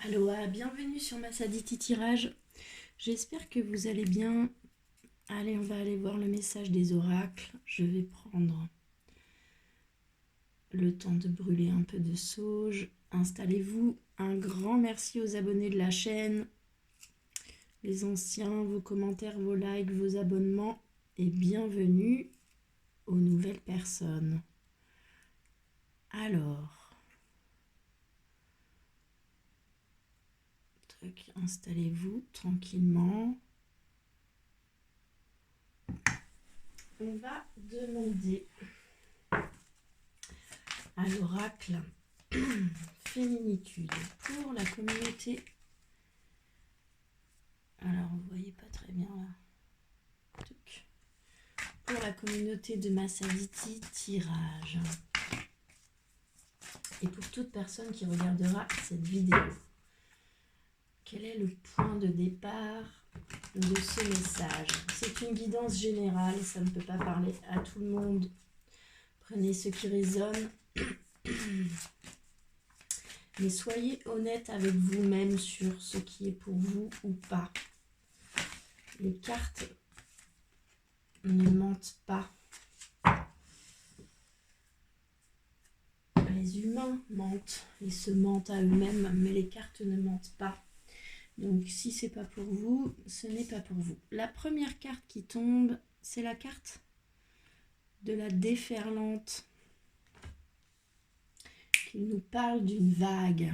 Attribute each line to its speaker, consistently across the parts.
Speaker 1: Aloha, bienvenue sur ma Saditi Tirage. J'espère que vous allez bien. Allez, on va aller voir le message des oracles. Je vais prendre le temps de brûler un peu de sauge. Installez-vous. Un grand merci aux abonnés de la chaîne, les anciens, vos commentaires, vos likes, vos abonnements. Et bienvenue aux nouvelles personnes. Alors, installez-vous tranquillement. On va demander à l'oracle féminitude pour la communauté. Alors, vous voyez pas très bien là. Pour la communauté de ma Saditi Tirage. Et pour toute personne qui regardera cette vidéo. Quel est le point de départ de ce message? C'est une guidance générale, ça ne peut pas parler à tout le monde. Prenez ce qui résonne. Mais soyez honnête avec vous-même sur ce qui est pour vous ou pas. Les cartes ne mentent pas. Les humains mentent et se mentent à eux-mêmes, mais les cartes ne mentent pas. Donc si c'est pas pour vous, ce n'est pas pour vous. La première carte qui tombe, c'est la carte de la déferlante, qui nous parle d'une vague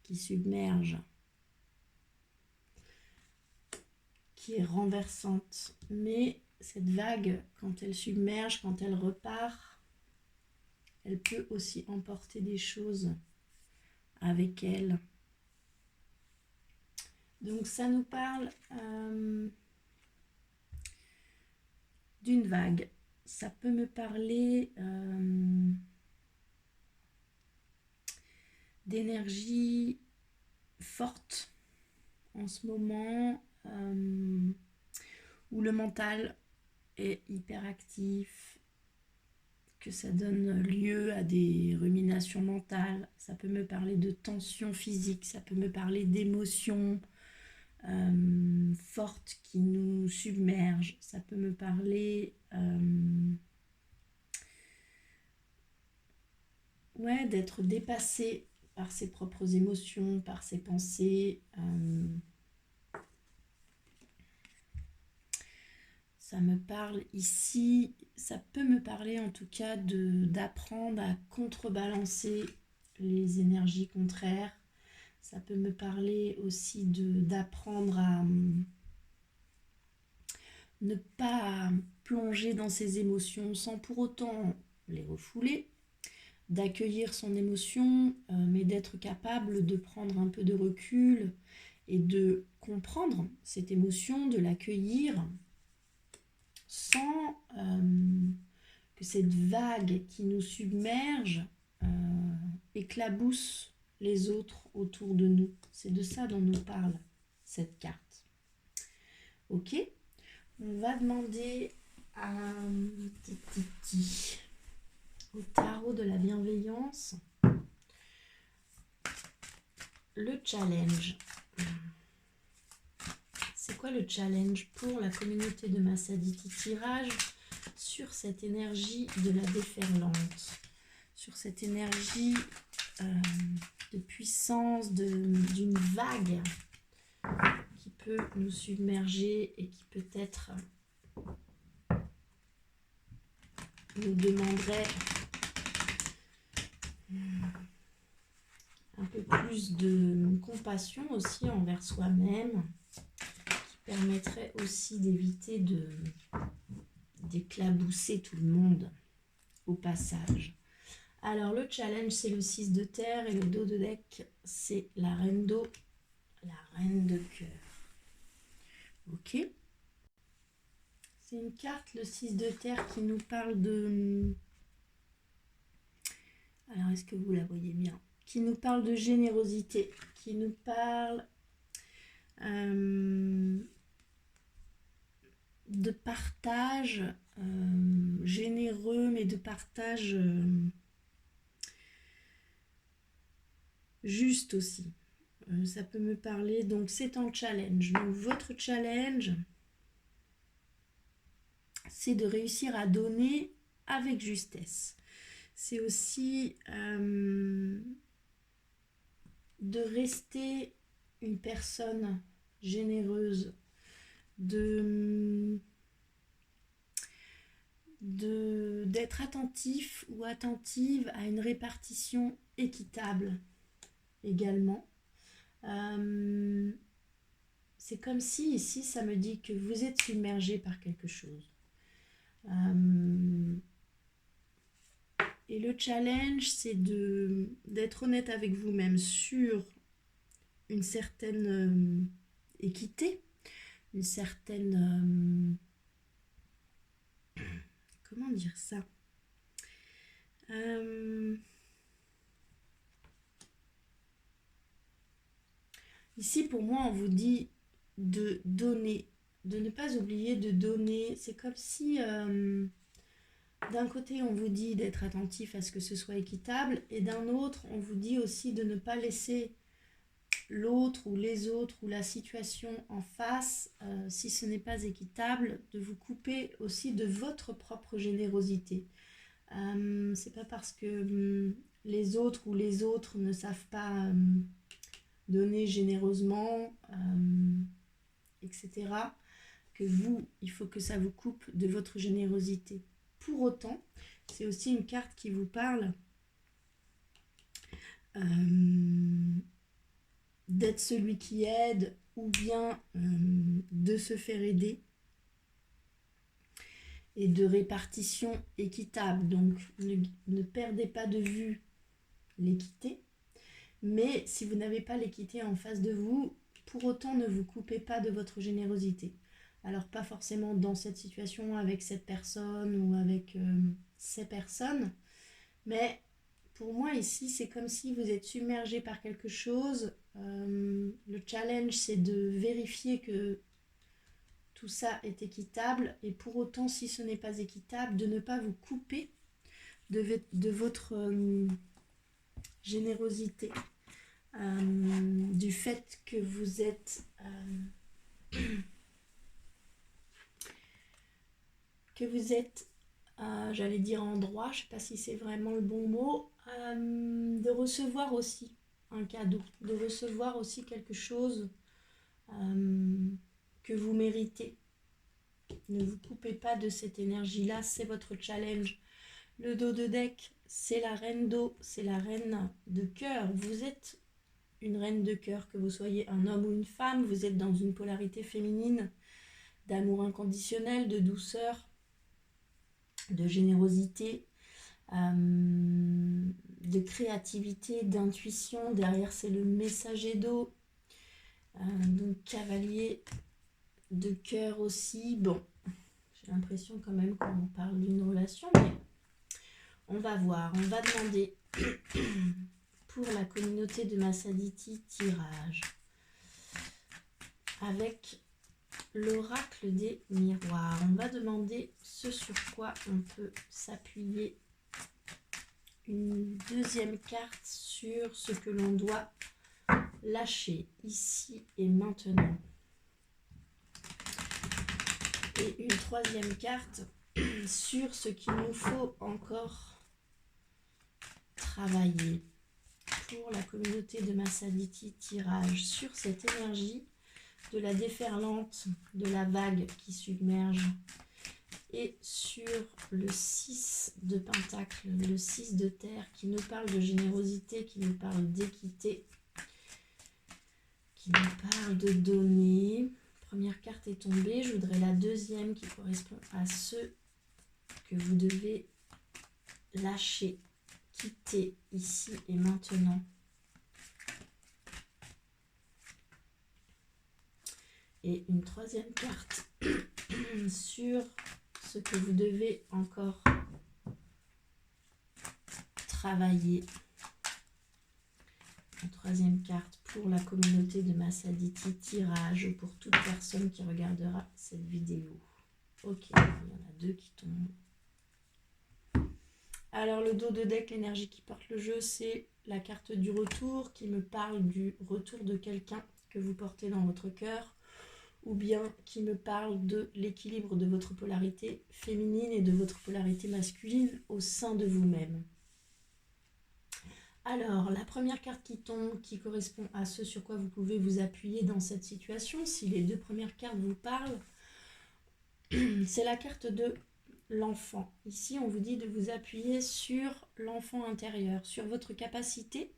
Speaker 1: qui submerge, qui est renversante. Mais cette vague, quand elle submerge, quand elle repart, elle peut aussi emporter des choses avec elle. Donc ça nous parle d'une vague. Ça peut me parler d'énergie forte en ce moment, où le mental est hyperactif, que ça donne lieu à des ruminations mentales. Ça peut me parler de tension physique, ça peut me parler d'émotions fortes qui nous submergent. Ça peut me parler d'être dépassé par ses propres émotions, par ses pensées. Ça me parle ici, ça peut me parler en tout cas d'apprendre à contrebalancer les énergies contraires. Ça peut me parler aussi d'apprendre à ne pas plonger dans ses émotions sans pour autant les refouler, d'accueillir son émotion, mais d'être capable de prendre un peu de recul et de comprendre cette émotion, de l'accueillir sans que cette vague qui nous submerge éclabousse les autres autour de nous. C'est de ça dont nous parle cette carte. Ok, on va demander à Titi, au tarot de la bienveillance, le challenge. C'est quoi le challenge pour la communauté de ma Saditi Tirage sur cette énergie de la déferlante, sur cette énergie de puissance, d'une vague qui peut nous submerger et qui peut-être nous demanderait un peu plus de compassion aussi envers soi-même, qui permettrait aussi d'éviter d'éclabousser tout le monde au passage. Alors le challenge, c'est le 6 de terre et le dos de deck, c'est la reine d'eau, la reine de cœur. Ok, c'est une carte, le 6 de terre, qui nous parle de... Alors, est-ce que vous la voyez bien? Qui nous parle de générosité, qui nous parle de partage généreux, mais de partage juste aussi. ça peut me parler, donc c'est en challenge. Donc votre challenge, c'est de réussir à donner avec justesse. C'est aussi de rester une personne généreuse, d'être attentif ou attentive à une répartition équitable également. C'est comme si ici ça me dit que vous êtes submergé par quelque chose. Et le challenge, c'est d'être honnête avec vous-même sur une certaine équité, une certaine... comment dire ça? Ici, pour moi, on vous dit de donner, de ne pas oublier de donner. C'est comme si, d'un côté, on vous dit d'être attentif à ce que ce soit équitable, et d'un autre, on vous dit aussi de ne pas laisser l'autre ou les autres ou la situation en face, si ce n'est pas équitable, de vous couper aussi de votre propre générosité. C'est pas parce que les autres ou les autres ne savent pas donner généreusement, etc., que vous, il faut que ça vous coupe de votre générosité. Pour autant, c'est aussi une carte qui vous parle d'être celui qui aide ou bien de se faire aider et de répartition équitable. Donc, ne perdez pas de vue l'équité, mais si vous n'avez pas l'équité en face de vous, pour autant ne vous coupez pas de votre générosité. Alors pas forcément dans cette situation avec cette personne ou avec ces personnes, mais pour moi ici c'est comme si vous êtes submergé par quelque chose. Le challenge c'est de vérifier que tout ça est équitable, et pour autant si ce n'est pas équitable, de ne pas vous couper de votre générosité. Du fait que vous êtes j'allais dire en droit, je ne sais pas si c'est vraiment le bon mot, de recevoir aussi un cadeau, de recevoir aussi quelque chose que vous méritez. Ne vous coupez pas de cette énergie-là, c'est votre challenge. Le dos de deck, c'est la reine d'eau, c'est la reine de cœur. Vous êtes une reine de cœur, que vous soyez un homme ou une femme, vous êtes dans une polarité féminine, d'amour inconditionnel, de douceur, de générosité, de créativité, d'intuition. Derrière, c'est le messager d'eau, donc cavalier de cœur aussi. Bon, j'ai l'impression quand même qu'on parle d'une relation, mais on va voir, on va demander pour la communauté de Massaditi tirage avec l'oracle des miroirs. On va demander ce sur quoi on peut s'appuyer. Une deuxième carte sur ce que l'on doit lâcher ici et maintenant. Et une troisième carte sur ce qu'il nous faut encore travailler. Pour la communauté de Massaditi tirage sur cette énergie de la déferlante, de la vague qui submerge, et sur le 6 de pentacle, le 6 de terre, qui nous parle de générosité, qui nous parle d'équité, qui nous parle de donner. Première carte est tombée, je voudrais la deuxième qui correspond à ce que vous devez lâcher, quitter ici et maintenant. Et une troisième carte sur ce que vous devez encore travailler. Une troisième carte pour la communauté de Massaditi tirage pour toute personne qui regardera cette vidéo. Ok, il y en a deux qui tombent. Alors le dos de deck, l'énergie qui porte le jeu, c'est la carte du retour qui me parle du retour de quelqu'un que vous portez dans votre cœur, ou bien qui me parle de l'équilibre de votre polarité féminine et de votre polarité masculine au sein de vous-même. Alors, la première carte qui tombe, qui correspond à ce sur quoi vous pouvez vous appuyer dans cette situation, si les deux premières cartes vous parlent, c'est la carte de l'enfant. Ici, on vous dit de vous appuyer sur l'enfant intérieur, sur votre capacité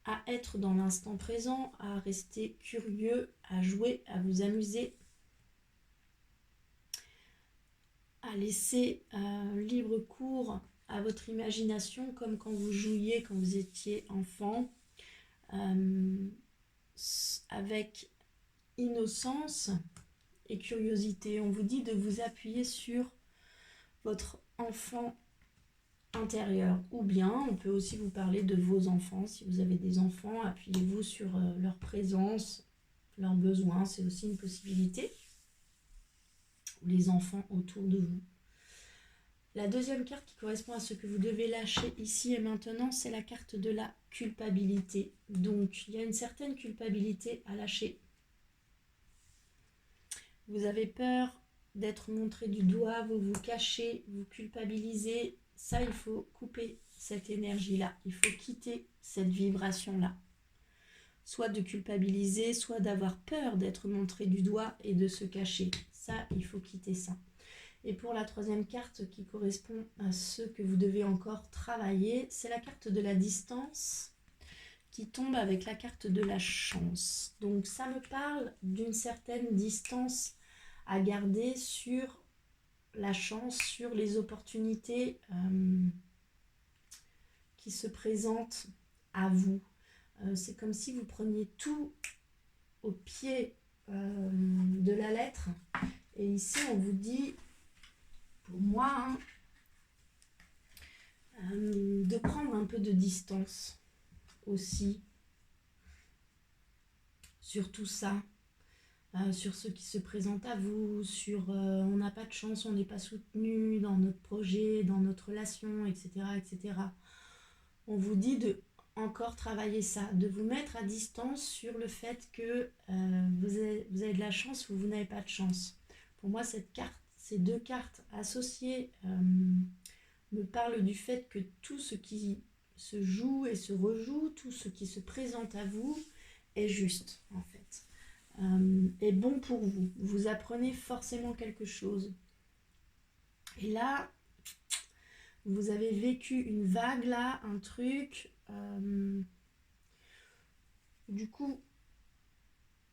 Speaker 1: à être dans l'instant présent, à rester curieux, à jouer, à vous amuser, à laisser libre cours à votre imagination, comme quand vous jouiez, quand vous étiez enfant, avec innocence et curiosité. On vous dit de vous appuyer sur votre enfant intérieur, ou bien on peut aussi vous parler de vos enfants. Si vous avez des enfants, appuyez-vous sur leur présence, leurs besoins, c'est aussi une possibilité, ou les enfants autour de vous. La deuxième carte qui correspond à ce que vous devez lâcher ici et maintenant, c'est la carte de la culpabilité. Donc, il y a une certaine culpabilité à lâcher. Vous avez peur d'être montré du doigt, vous vous cachez, vous culpabilisez. Ça, il faut couper cette énergie-là. Il faut quitter cette vibration-là. Soit de culpabiliser, soit d'avoir peur d'être montré du doigt et de se cacher. Ça, il faut quitter ça. Et pour la troisième carte qui correspond à ce que vous devez encore travailler, c'est la carte de la distance qui tombe avec la carte de la chance. Donc ça me parle d'une certaine distance à garder sur la chance, sur les opportunités qui se présentent à vous. C'est comme si vous preniez tout au pied de la lettre. Et ici, on vous dit, pour moi, de prendre un peu de distance aussi sur tout ça, sur ce qui se présente à vous, sur on n'a pas de chance, on n'est pas soutenu dans notre projet, dans notre relation, etc., etc. On vous dit de encore travailler ça, de vous mettre à distance sur le fait que vous avez de la chance ou vous n'avez pas de chance. Pour moi, ces deux cartes associées me parlent du fait que tout ce qui se joue et se rejoue, tout ce qui se présente à vous est juste, en fait, est bon pour vous. Vous apprenez forcément quelque chose. Et là, vous avez vécu une vague, là, un truc. Du coup,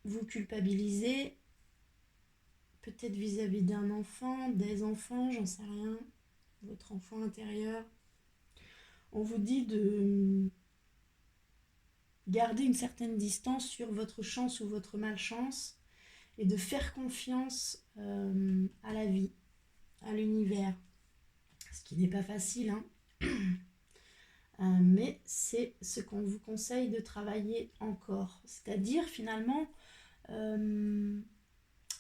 Speaker 1: vous culpabilisez, peut-être vis-à-vis d'un enfant, des enfants, j'en sais rien, votre enfant intérieur. On vous dit de garder une certaine distance sur votre chance ou votre malchance et de faire confiance à la vie, à l'univers. Ce qui n'est pas facile, hein. Mais c'est ce qu'on vous conseille de travailler encore. C'est-à-dire finalement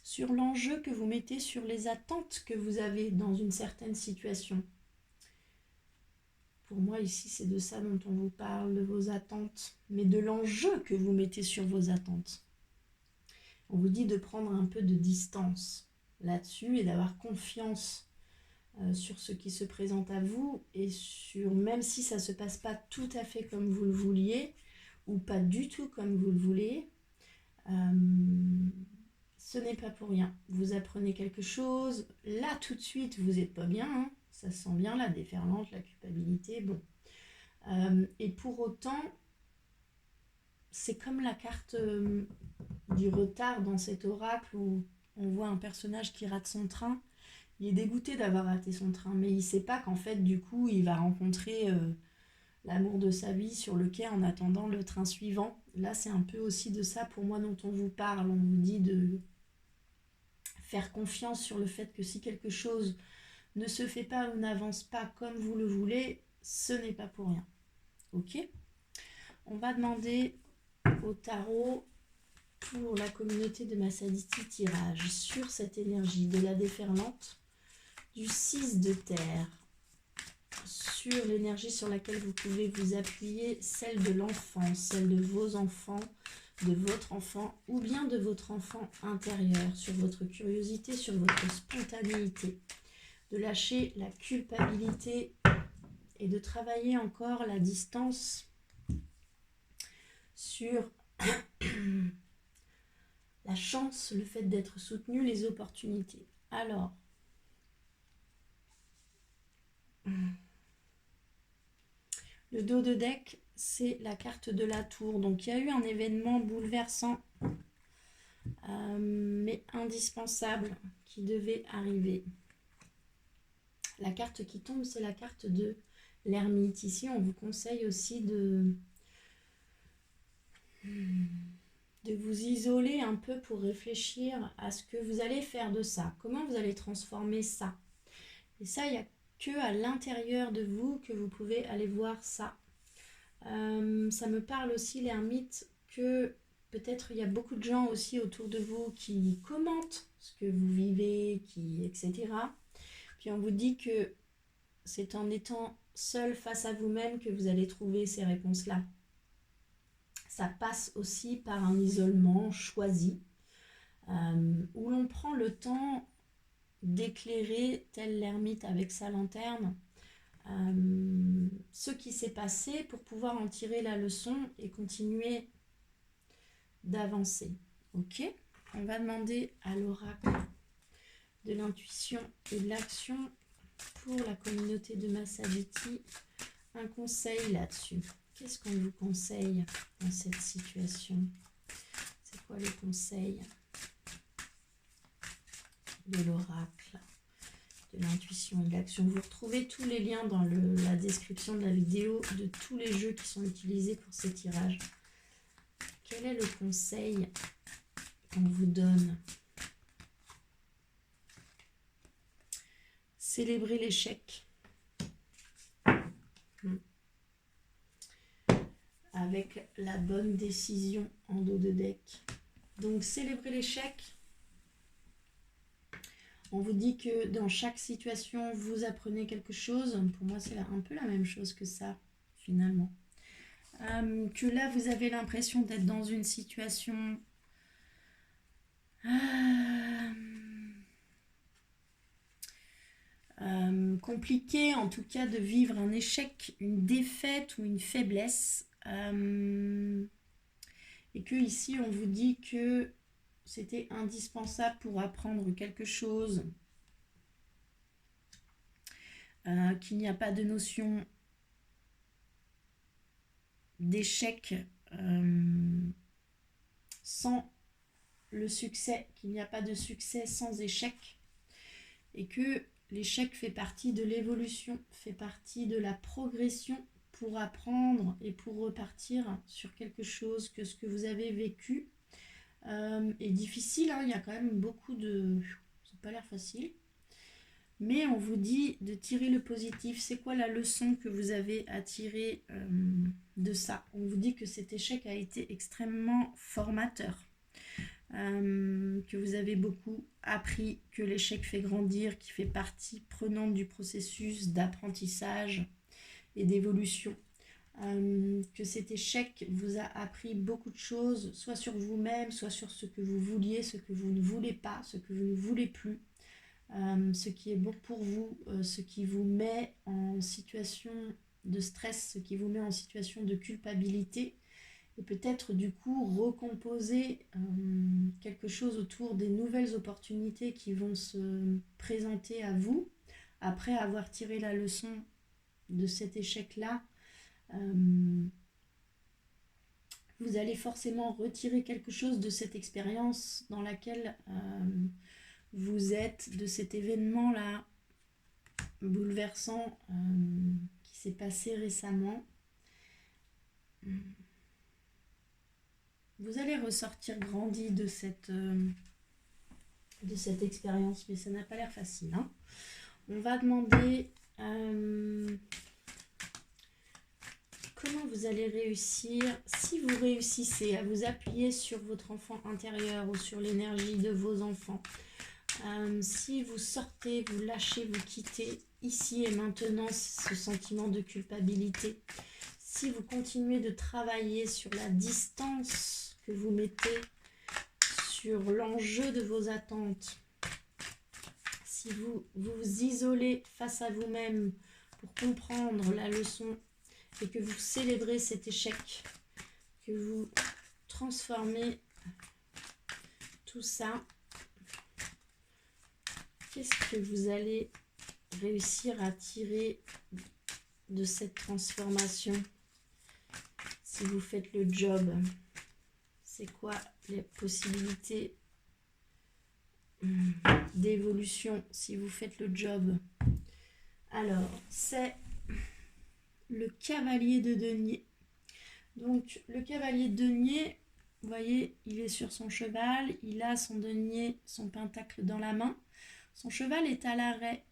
Speaker 1: sur l'enjeu que vous mettez sur les attentes que vous avez dans une certaine situation. Pour moi, ici, c'est de ça dont on vous parle, de vos attentes, mais de l'enjeu que vous mettez sur vos attentes. On vous dit de prendre un peu de distance là-dessus et d'avoir confiance sur ce qui se présente à vous et sur, même si ça ne se passe pas tout à fait comme vous le vouliez ou pas du tout comme vous le voulez, ce n'est pas pour rien. Vous apprenez quelque chose, là tout de suite vous n'êtes pas bien, hein. Ça se sent bien la déferlante, la culpabilité, bon. Et pour autant, c'est comme la carte du retard dans cet oracle où on voit un personnage qui rate son train. Il est dégoûté d'avoir raté son train, mais il ne sait pas qu'en fait, du coup, il va rencontrer l'amour de sa vie sur le quai en attendant le train suivant. Là, c'est un peu aussi de ça pour moi dont on vous parle. On vous dit de faire confiance sur le fait que si quelque chose ne se fait pas ou n'avance pas comme vous le voulez, ce n'est pas pour rien. Ok ? On va demander au tarot pour la communauté de Massaditi tirage sur cette énergie de la déferlante, du 6 de terre, sur l'énergie sur laquelle vous pouvez vous appuyer, celle de l'enfant, celle de vos enfants, de votre enfant ou bien de votre enfant intérieur, sur votre curiosité, sur votre spontanéité, de lâcher la culpabilité et de travailler encore la distance sur la chance, le fait d'être soutenu, les opportunités. Alors, le dos de deck, c'est la carte de la tour. Donc, il y a eu un événement bouleversant, mais indispensable, qui devait arriver. La carte qui tombe, c'est la carte de l'ermite. Ici, on vous conseille aussi de vous isoler un peu pour réfléchir à ce que vous allez faire de ça. Comment vous allez transformer ça. Et ça, il n'y a que à l'intérieur de vous que vous pouvez aller voir ça. Ça me parle aussi, l'ermite, que peut-être il y a beaucoup de gens aussi autour de vous qui commentent ce que vous vivez, etc. Puis on vous dit que c'est en étant seul face à vous-même que vous allez trouver ces réponses-là. Ça passe aussi par un isolement choisi, où l'on prend le temps d'éclairer, tel l'ermite avec sa lanterne, ce qui s'est passé pour pouvoir en tirer la leçon et continuer d'avancer. Ok, on va demander à l'oracle de l'intuition et de l'action pour la communauté de Massageti un conseil là-dessus. Qu'est-ce qu'on vous conseille dans cette situation? C'est quoi le conseil de l'oracle, de l'intuition et de l'action? Vous retrouvez tous les liens dans la description de la vidéo de tous les jeux qui sont utilisés pour ces tirages. Quel est le conseil qu'on vous donne? Célébrer l'échec. Avec la bonne décision en dos de deck. Donc, célébrer l'échec. On vous dit que dans chaque situation, vous apprenez quelque chose. Pour moi, c'est un peu la même chose que ça, finalement. Que là, vous avez l'impression d'être dans une situation compliquée, en tout cas de vivre un échec, une défaite ou une faiblesse. Et que ici, on vous dit que c'était indispensable pour apprendre quelque chose, qu'il n'y a pas de notion d'échec sans le succès, qu'il n'y a pas de succès sans échec, et que l'échec fait partie de l'évolution, fait partie de la progression pour apprendre et pour repartir sur quelque chose, que ce que vous avez vécu est difficile, hein. Il y a quand même beaucoup de... ça n'a pas l'air facile. Mais on vous dit de tirer le positif. C'est quoi la leçon que vous avez à tirer de ça? On vous dit que cet échec a été extrêmement formateur. Que vous avez beaucoup appris, que l'échec fait grandir, qui fait partie prenante du processus d'apprentissage et d'évolution. Que cet échec vous a appris beaucoup de choses, soit sur vous-même, soit sur ce que vous vouliez, ce que vous ne voulez pas, ce que vous ne voulez plus, ce qui est bon pour vous, ce qui vous met en situation de stress, ce qui vous met en situation de culpabilité, et peut-être du coup recomposer quelque chose autour des nouvelles opportunités qui vont se présenter à vous après avoir tiré la leçon de cet échec-là. Vous allez forcément retirer quelque chose de cette expérience dans laquelle vous êtes, de cet événement-là bouleversant qui s'est passé récemment. Vous allez ressortir grandi de cette expérience, mais ça n'a pas l'air facile, hein. On va demander comment vous allez réussir, si vous réussissez à vous appuyer sur votre enfant intérieur ou sur l'énergie de vos enfants. Si vous sortez, vous lâchez, vous quittez ici et maintenant ce sentiment de culpabilité, si vous continuez de travailler sur la distance que vous mettez sur l'enjeu de vos attentes, si vous vous isolez face à vous-même pour comprendre la leçon et que vous célébrez cet échec, que vous transformez tout ça, qu'est-ce que vous allez réussir à tirer de cette transformation si vous faites le job? C'est quoi les possibilités d'évolution si vous faites le job? Alors, c'est le cavalier de denier. Donc, le cavalier de denier, vous voyez, il est sur son cheval, il a son denier, son pentacle dans la main. Son cheval est à l'arrêt,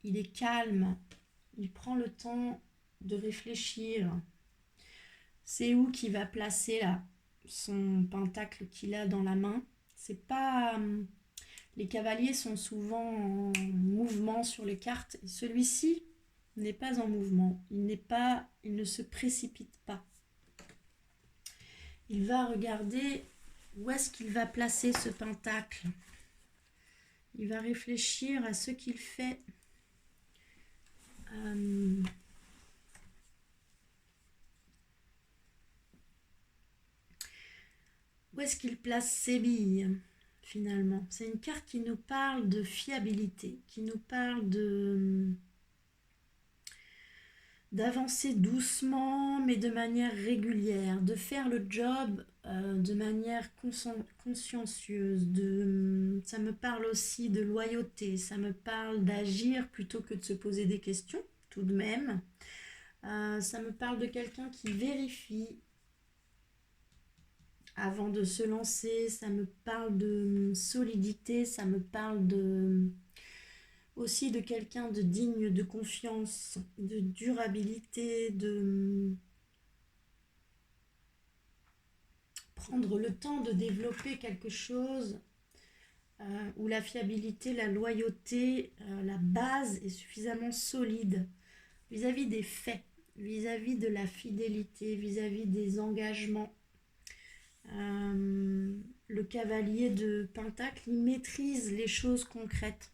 Speaker 1: il est calme, il prend le temps de réfléchir. C'est où qu'il va placer là son pentacle qu'il a dans la main? C'est pas... Les cavaliers sont souvent en mouvement sur les cartes. Et celui-ci n'est pas en mouvement. Il ne se précipite pas. Il va regarder où est-ce qu'il va placer ce pentacle. Il va réfléchir à ce qu'il fait. Où est-ce qu'il place ses billes, finalement? C'est une carte qui nous parle de fiabilité, qui nous parle d'avancer doucement, mais de manière régulière, de faire le job de manière consciencieuse. Ça me parle aussi de loyauté, ça me parle d'agir plutôt que de se poser des questions, tout de même. Ça me parle de quelqu'un qui vérifie avant de se lancer, ça me parle de solidité, ça me parle aussi de quelqu'un de digne de confiance, de durabilité, de prendre le temps de développer quelque chose où la fiabilité, la loyauté, la base est suffisamment solide vis-à-vis des faits, vis-à-vis de la fidélité, vis-à-vis des engagements. Le cavalier de Pentacle, il maîtrise les choses concrètes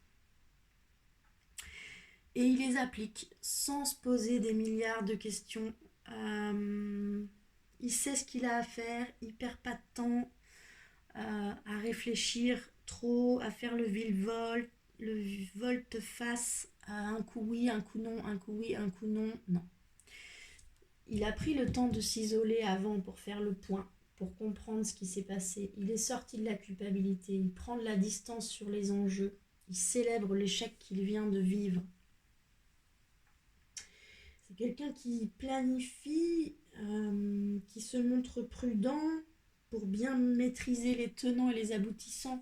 Speaker 1: et il les applique sans se poser des milliards de questions. Il sait ce qu'il a à faire, il perd pas de temps à réfléchir trop, à faire le volte-face, à un coup oui, un coup non, un coup oui, un coup non. Non. Il a pris le temps de s'isoler avant pour faire le point, pour comprendre ce qui s'est passé. Il est sorti de la culpabilité, il prend de la distance sur les enjeux, il célèbre l'échec qu'il vient de vivre. C'est quelqu'un qui planifie, qui se montre prudent pour bien maîtriser les tenants et les aboutissants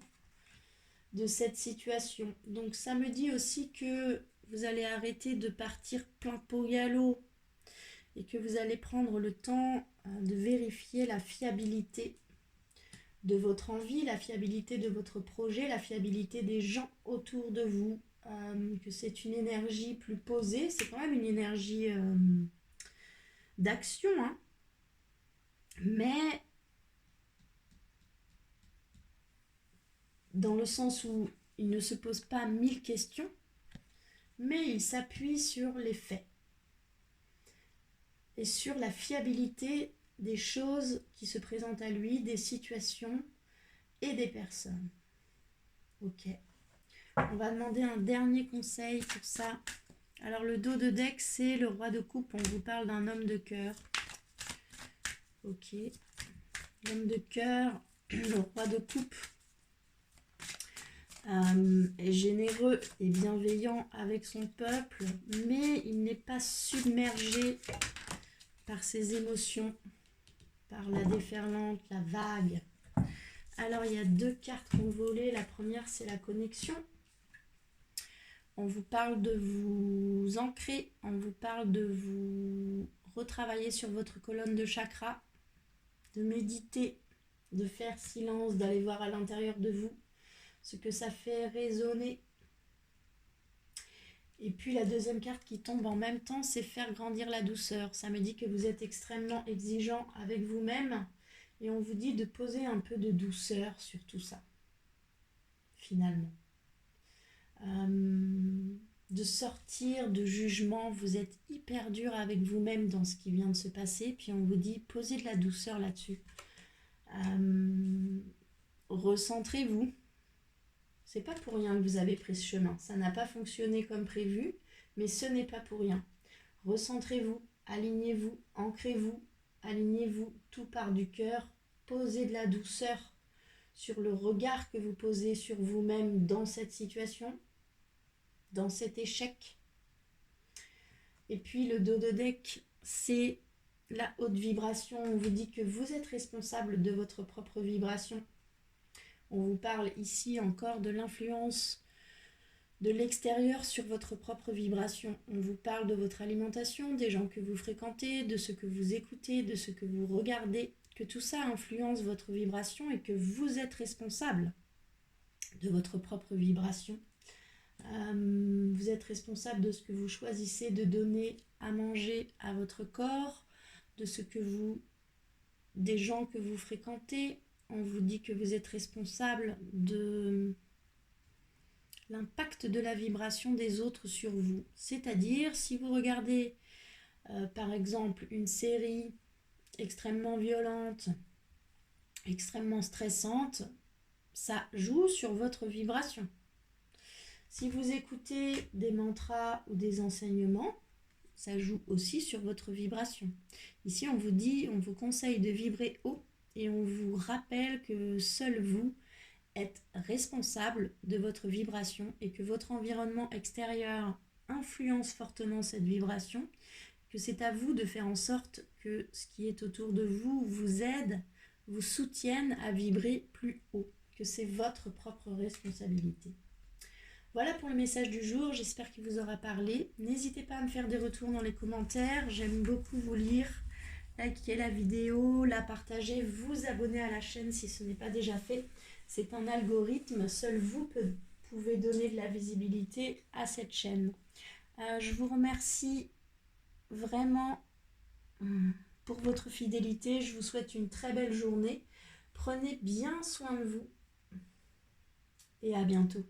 Speaker 1: de cette situation. Donc ça me dit aussi que vous allez arrêter de partir plein pot galop et que vous allez prendre le temps de vérifier la fiabilité de votre envie, la fiabilité de votre projet, la fiabilité des gens autour de vous, que c'est une énergie plus posée, c'est quand même une énergie d'action, hein, mais dans le sens où il ne se pose pas 1000 questions, mais il s'appuie sur les faits et sur la fiabilité des choses qui se présentent à lui, des situations et des personnes. Ok. On va demander un dernier conseil pour ça. Alors le dos de deck, c'est le roi de coupe. On vous parle d'un homme de cœur. Ok. L'homme de cœur, le roi de coupe, est généreux et bienveillant avec son peuple, mais il n'est pas submergé par ses émotions, par la déferlante, la vague. Alors il y a deux cartes qu'on volait. La première, c'est la connexion. On vous parle de vous ancrer, on vous parle de vous retravailler sur votre colonne de chakra, de méditer, de faire silence, d'aller voir à l'intérieur de vous ce que ça fait résonner. Et puis la deuxième carte qui tombe en même temps, c'est faire grandir la douceur. Ça me dit que vous êtes extrêmement exigeant avec vous-même et on vous dit de poser un peu de douceur sur tout ça, finalement. De sortir de jugement, vous êtes hyper dur avec vous-même dans ce qui vient de se passer, puis on vous dit posez de la douceur là-dessus. Recentrez-vous. C'est pas pour rien que vous avez pris ce chemin. Ça n'a pas fonctionné comme prévu, mais ce n'est pas pour rien. Recentrez-vous, alignez-vous, ancrez-vous, alignez-vous, tout part du cœur. Posez de la douceur sur le regard que vous posez sur vous-même dans cette situation, dans cet échec. Et puis le dos de deck, c'est la haute vibration. On vous dit que vous êtes responsable de votre propre vibration. On vous parle ici encore de l'influence de l'extérieur sur votre propre vibration. On vous parle de votre alimentation, des gens que vous fréquentez, de ce que vous écoutez, de ce que vous regardez, que tout ça influence votre vibration et que vous êtes responsable de votre propre vibration. Vous êtes responsable de ce que vous choisissez de donner à manger à votre corps, de ce que des gens que vous fréquentez. On vous dit que vous êtes responsable de l'impact de la vibration des autres sur vous. C'est-à-dire, si vous regardez par exemple une série extrêmement violente, extrêmement stressante, ça joue sur votre vibration. Si vous écoutez des mantras ou des enseignements, ça joue aussi sur votre vibration. Ici, on vous conseille de vibrer haut et on vous rappelle que seul vous êtes responsable de votre vibration et que votre environnement extérieur influence fortement cette vibration, que c'est à vous de faire en sorte que ce qui est autour de vous vous aide, vous soutienne à vibrer plus haut, que c'est votre propre responsabilité. Voilà pour le message du jour, j'espère qu'il vous aura parlé. N'hésitez pas à me faire des retours dans les commentaires, j'aime beaucoup vous lire. Likez la vidéo, la partagez, vous abonnez à la chaîne si ce n'est pas déjà fait. C'est un algorithme, seul vous pouvez donner de la visibilité à cette chaîne. Je vous remercie vraiment pour votre fidélité. Je vous souhaite une très belle journée. Prenez bien soin de vous et à bientôt.